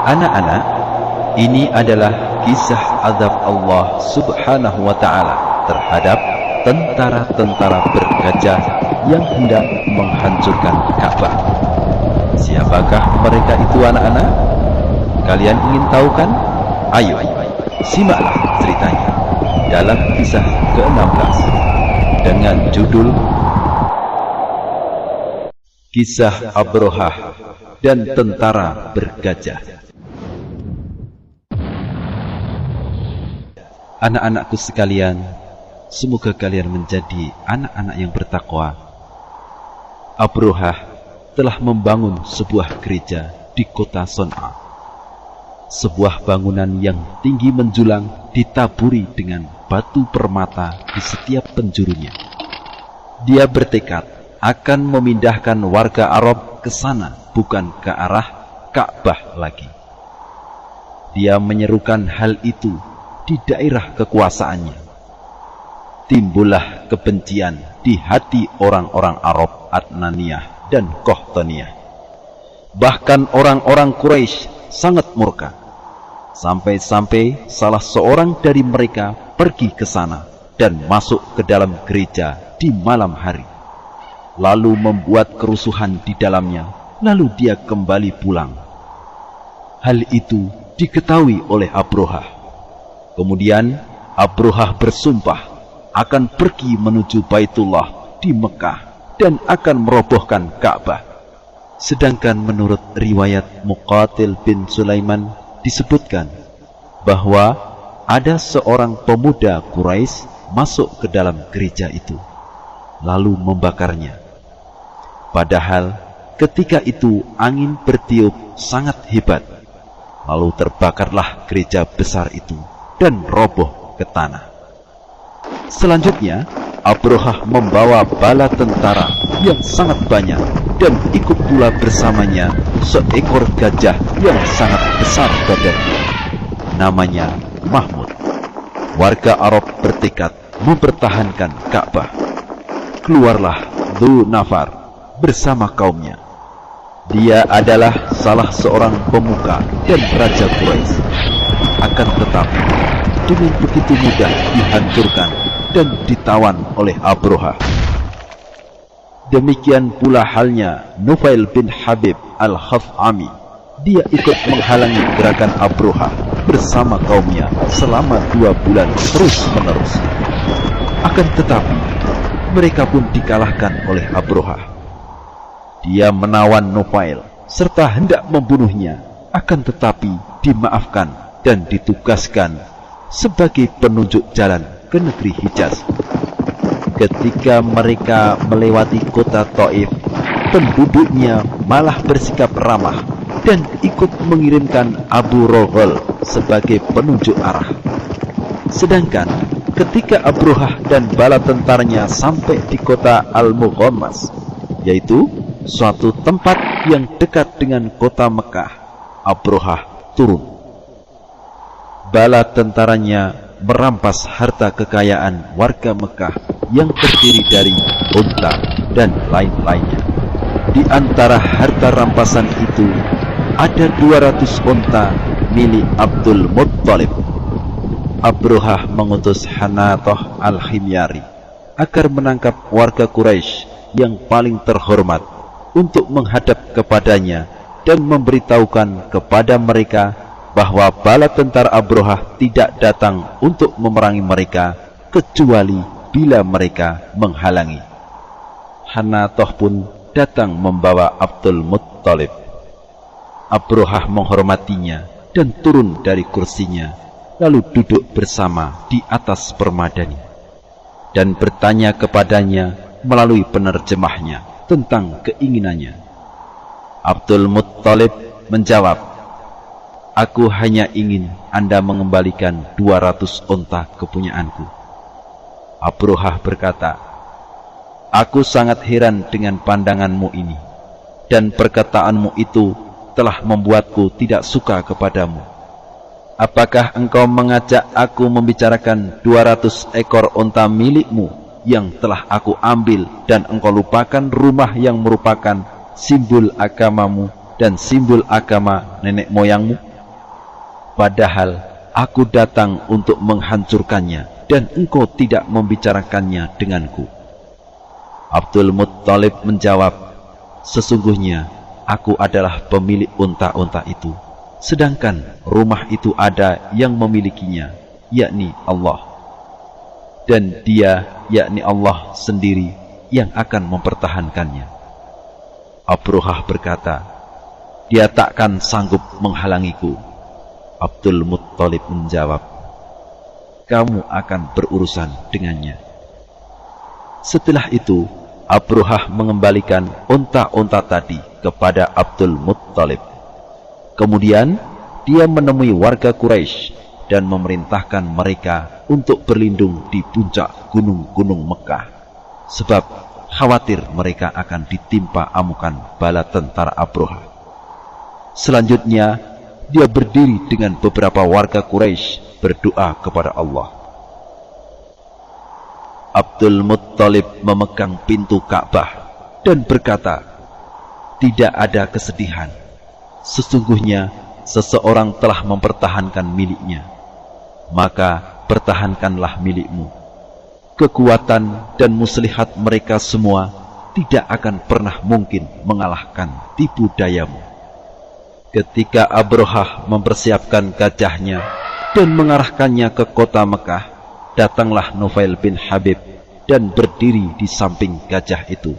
Anak-anak, ini adalah kisah azab Allah Subhanahu wa ta'ala terhadap tentara-tentara bergajah yang hendak menghancurkan Ka'bah. Siapakah mereka itu, anak-anak? Kalian ingin tahu kan? Ayo, simaklah ceritanya dalam kisah ke-16 dengan judul Kisah Abrohah dan Tentara Bergajah. Anak-anakku sekalian, semoga kalian menjadi anak-anak yang bertakwa. Abrohah telah membangun sebuah gereja di kota Son'a. Sebuah bangunan yang tinggi menjulang ditaburi dengan batu permata di setiap penjurunya. Dia bertekad akan memindahkan warga Arab ke sana, bukan ke arah Ka'bah lagi. Dia menyerukan hal itu di daerah kekuasaannya. Timbullah kebencian di hati orang-orang Arab Adnaniyah dan Qahtaniyah. Bahkan orang-orang Quraisy sangat murka. Sampai-sampai salah seorang dari mereka pergi ke sana dan masuk ke dalam gereja di malam hari, lalu membuat kerusuhan di dalamnya, lalu dia kembali pulang. Hal itu diketahui oleh Abrohah. Kemudian Abrohah bersumpah akan pergi menuju Baitullah di Mekah dan akan merobohkan Ka'bah. Sedangkan menurut riwayat Muqatil bin Sulaiman disebutkan bahwa ada seorang pemuda Quraisy masuk ke dalam gereja itu lalu membakarnya. Padahal ketika itu angin bertiup sangat hebat, lalu terbakarlah gereja besar itu dan roboh ke tanah. Selanjutnya Abrohah membawa bala tentara yang sangat banyak dan ikut pula bersamanya seekor gajah yang sangat besar badannya, namanya Mahmud. Warga Arab bertekad mempertahankan Ka'bah. Keluarlah Dzu Nafar bersama kaumnya. Dia adalah salah seorang pemuka dan raja Quraisy. Akan tetapi dengan begitu mudah dihancurkan dan ditawan oleh Abrohah. Demikian pula halnya Nufail bin Habib al-Khathami. Dia ikut menghalangi gerakan Abrohah bersama kaumnya selama 2 bulan terus-menerus. Akan tetapi mereka pun dikalahkan oleh Abrohah. Dia menawan Nufail serta hendak membunuhnya, akan tetapi dimaafkan dan ditugaskan sebagai penunjuk jalan ke negeri Hijaz. Ketika mereka melewati kota Taif, penduduknya malah bersikap ramah dan ikut mengirimkan Abu Roghol sebagai penunjuk arah. Sedangkan ketika Abrohah dan bala tentaranya sampai di kota Al-Mughammas, yaitu suatu tempat yang dekat dengan kota Mekah, Abrohah turun. Bala tentaranya merampas harta kekayaan warga Mekah yang terdiri dari unta dan lain-lainnya. Di antara harta rampasan itu ada 200 unta milik Abdul Muttalib. Abrohah mengutus Hanatoh al-Himyari agar menangkap warga Quraisy yang paling terhormat untuk menghadap kepadanya dan memberitahukan kepada mereka bahwa bala tentara Abrohah tidak datang untuk memerangi mereka kecuali bila mereka menghalangi. Hanatoh pun datang membawa Abdul Muttalib. Abrohah menghormatinya dan turun dari kursinya, lalu duduk bersama di atas permadani dan bertanya kepadanya melalui penerjemahnya tentang keinginannya. Abdul Muttalib menjawab, "Aku hanya ingin Anda mengembalikan 200 unta kepunyaanku." Abrohah berkata, "Aku sangat heran dengan pandanganmu ini, dan perkataanmu itu telah membuatku tidak suka kepadamu. Apakah engkau mengajak aku membicarakan 200 ekor unta milikmu yang telah aku ambil, dan engkau lupakan rumah yang merupakan simbol agamamu dan simbol agama nenek moyangmu?" Padahal aku datang untuk menghancurkannya dan engkau tidak membicarakannya denganku. Abdul Muttalib menjawab, sesungguhnya aku adalah pemilik unta-unta itu, sedangkan rumah itu ada yang memilikinya, yakni Allah. Dan dia, yakni Allah sendiri, yang akan mempertahankannya. Abrohah berkata, dia takkan sanggup menghalangiku. Abdul Muttalib menjawab, kamu akan berurusan dengannya. Setelah itu, Abrohah mengembalikan unta-unta tadi kepada Abdul Muttalib. Kemudian, dia menemui warga Quraisy dan memerintahkan mereka untuk berlindung di puncak gunung-gunung Mekah, sebab khawatir mereka akan ditimpa amukan bala tentara Abrohah. Selanjutnya, dia berdiri dengan beberapa warga Quraisy berdoa kepada Allah. Abdul Muttalib memegang pintu Ka'bah dan berkata, tidak ada kesedihan. Sesungguhnya seseorang telah mempertahankan miliknya, maka pertahankanlah milikmu. Kekuatan dan muslihat mereka semua tidak akan pernah mungkin mengalahkan tipu dayamu. Ketika Abrohah mempersiapkan gajahnya dan mengarahkannya ke kota Mekah, datanglah Nufail bin Habib dan berdiri di samping gajah itu.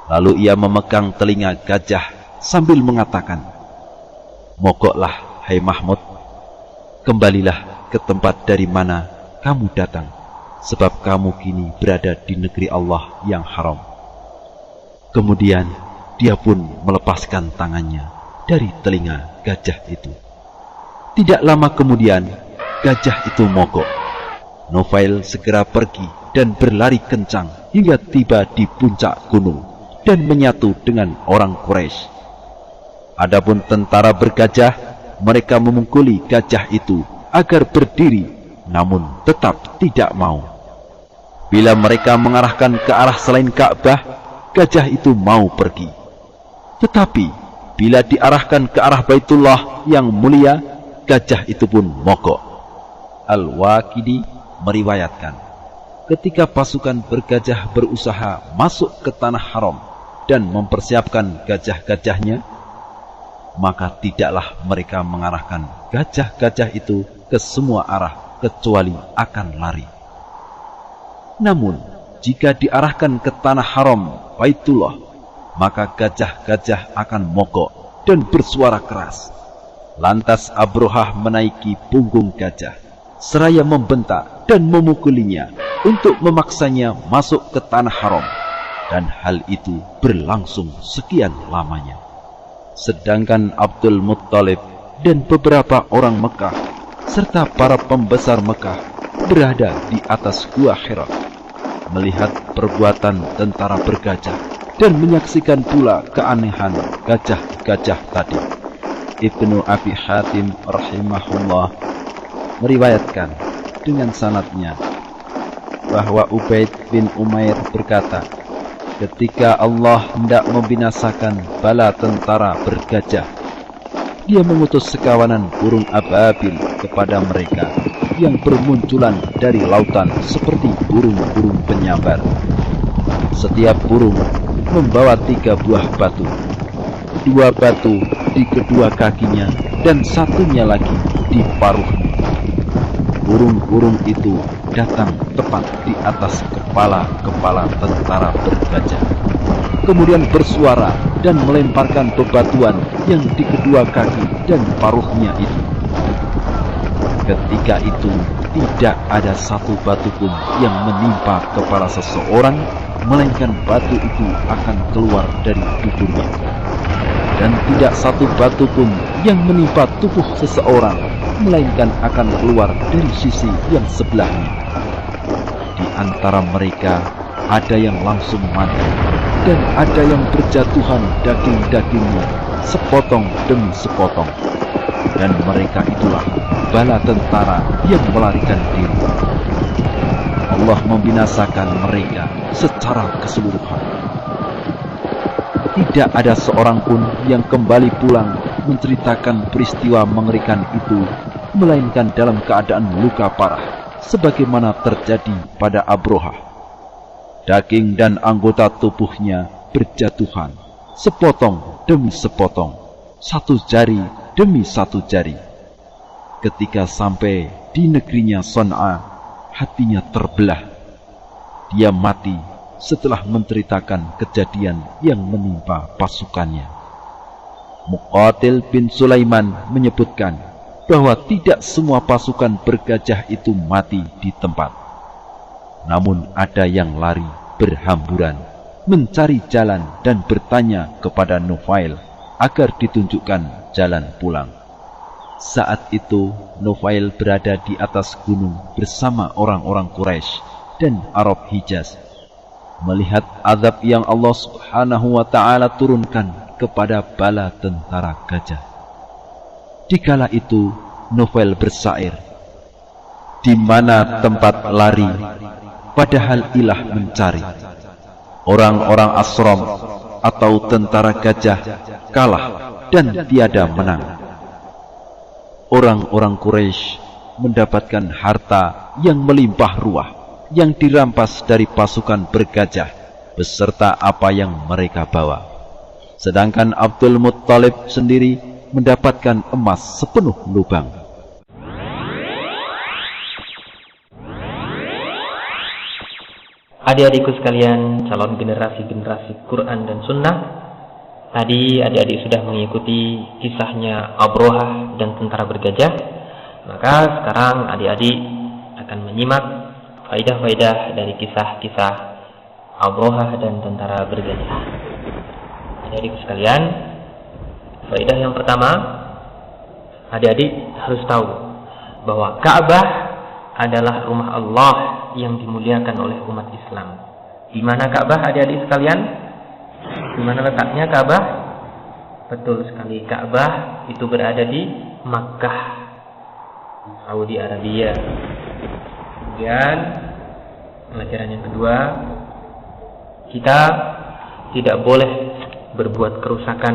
Lalu ia memegang telinga gajah sambil mengatakan, mogoklah, hai Mahmud, kembalilah ke tempat dari mana kamu datang, sebab kamu kini berada di negeri Allah yang haram. Kemudian dia pun melepaskan tangannya dari telinga gajah itu. Tidak lama kemudian, gajah itu mogok. Nufail segera pergi dan berlari kencang hingga tiba di puncak gunung dan menyatu dengan orang Quraisy. Adapun tentara bergajah, mereka memukuli gajah itu agar berdiri, namun tetap tidak mau. Bila mereka mengarahkan ke arah selain Ka'bah, gajah itu mau pergi. Tetapi bila diarahkan ke arah Baitullah yang mulia, gajah itu pun mogok. Al-Waqidi meriwayatkan, ketika pasukan bergajah berusaha masuk ke tanah haram dan mempersiapkan gajah-gajahnya, maka tidaklah mereka mengarahkan gajah-gajah itu ke semua arah kecuali akan lari. Namun, jika diarahkan ke tanah haram Baitullah, maka gajah-gajah akan mogok dan bersuara keras. Lantas Abrohah menaiki punggung gajah, seraya membentak dan memukulinya untuk memaksanya masuk ke tanah haram, dan hal itu berlangsung sekian lamanya. Sedangkan Abdul Muttalib dan beberapa orang Mekah serta para pembesar Mekah berada di atas Gua Hira, melihat perbuatan tentara bergajah dan menyaksikan pula keanehan gajah-gajah tadi. Ibnu Abi Hatim rahimahullah meriwayatkan dengan sanadnya bahwa Ubaid bin Umair berkata, ketika Allah hendak membinasakan bala tentara bergajah, dia mengutus sekawanan burung ababil kepada mereka yang bermunculan dari lautan seperti burung-burung penyambar. Setiap burung membawa 3 buah batu, 2 batu di kedua kakinya dan satunya lagi di paruhnya. Burung-burung itu datang tepat di atas kepala-kepala tentara bergajah, kemudian bersuara dan melemparkan bebatuan yang di kedua kaki dan paruhnya itu. Ketika itu tidak ada satu batu pun yang menimpa kepala seseorang, melainkan batu itu akan keluar dari tubuhnya, dan tidak satu batu pun yang menimpa tubuh seseorang, melainkan akan keluar dari sisi yang sebelahnya. Di antara mereka ada yang langsung mati, dan ada yang berjatuhan daging-dagingnya sepotong demi sepotong, dan mereka itulah bala tentara yang melarikan diri. Allah membinasakan mereka secara keseluruhan. Tidak ada seorang pun yang kembali pulang menceritakan peristiwa mengerikan itu melainkan dalam keadaan luka parah, sebagaimana terjadi pada Abrohah. Daging dan anggota tubuhnya berjatuhan, sepotong demi sepotong, satu jari demi satu jari. Ketika sampai di negerinya Son'a, hatinya terbelah. Dia mati setelah menceritakan kejadian yang menimpa pasukannya. Muqatil bin Sulaiman menyebutkan bahwa tidak semua pasukan bergajah itu mati di tempat. Namun ada yang lari berhamburan, mencari jalan dan bertanya kepada Nufail agar ditunjukkan jalan pulang. Saat itu Nufail berada di atas gunung bersama orang-orang Quraisy dan Arab Hijaz, melihat azab yang Allah Subhanahu wa ta'ala turunkan kepada bala tentara gajah. Dikala itu Nufail bersair, "Di mana tempat lari, padahal ilah mencari. Orang-orang Asram atau tentara gajah kalah dan tiada menang. Orang-orang Quraisy mendapatkan harta yang melimpah ruah yang dirampas dari pasukan bergajah beserta apa yang mereka bawa. Sedangkan Abdul Muttalib sendiri mendapatkan emas sepenuh lubang." Adik-adikku sekalian, calon generasi-generasi Quran dan Sunnah, tadi adik-adik sudah mengikuti kisahnya Abrohah dan tentara bergajah. Maka sekarang adik-adik akan menyimak faidah-faidah dari kisah-kisah Abrohah dan tentara bergajah. Adik-adikku sekalian, faidah yang pertama, adik-adik harus tahu bahwa Ka'bah adalah rumah Allah yang dimuliakan oleh umat Islam. Di mana Ka'bah, adik-adik sekalian? Di mana letaknya Ka'bah? Betul sekali, Ka'bah itu berada di Makkah, Saudi Arabia. Kemudian pelajaran yang kedua, kita tidak boleh berbuat kerusakan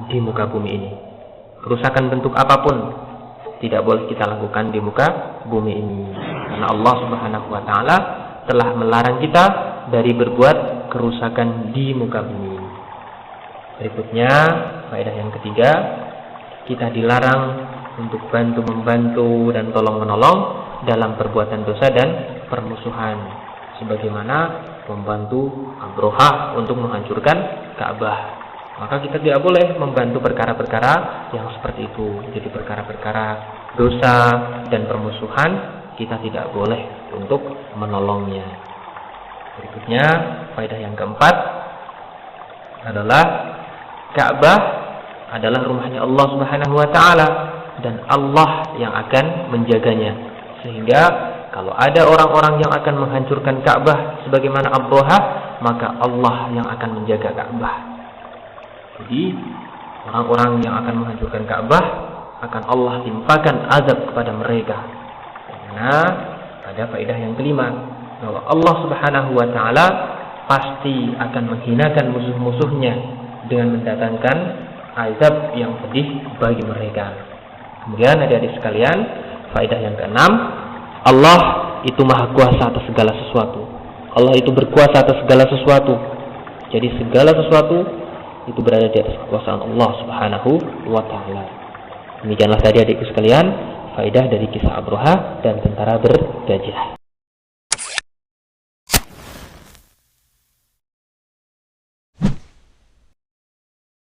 di muka bumi ini. Kerusakan bentuk apapun tidak boleh kita lakukan di muka bumi ini, karena Allah Subhanahu wa ta'ala telah melarang kita dari berbuat kerusakan di muka bumi. Berikutnya, faedah yang ketiga, kita dilarang untuk bantu-membantu dan tolong-menolong dalam perbuatan dosa dan permusuhan, sebagaimana membantu Abrohah untuk menghancurkan Ka'bah. Maka kita tidak boleh membantu perkara-perkara yang seperti itu. Jadi perkara-perkara dosa dan permusuhan kita tidak boleh untuk menolongnya. Berikutnya, faedah yang keempat adalah Ka'bah adalah rumahnya Allah Subhanahu wa ta'ala dan Allah yang akan menjaganya. Sehingga kalau ada orang-orang yang akan menghancurkan Ka'bah sebagaimana Abrohah, maka Allah yang akan menjaga Ka'bah. Jadi orang-orang yang akan menghancurkan Ka'bah akan Allah timpakan azab kepada mereka. Karena pada faedah yang kelima, bahwa Allah Subhanahu wa ta'ala pasti akan menghinakan musuh-musuhnya dengan mendatangkan azab yang pedih bagi mereka. Kemudian adik-adik sekalian, faedah yang keenam, Allah itu maha kuasa atas segala sesuatu. Allah itu berkuasa atas segala sesuatu. Jadi segala sesuatu itu berada di atas kekuasaan Allah Subhanahu wa ta'ala. Demikianlah tadi adikku sekalian faedah dari kisah Abrohah dan tentara bergajah.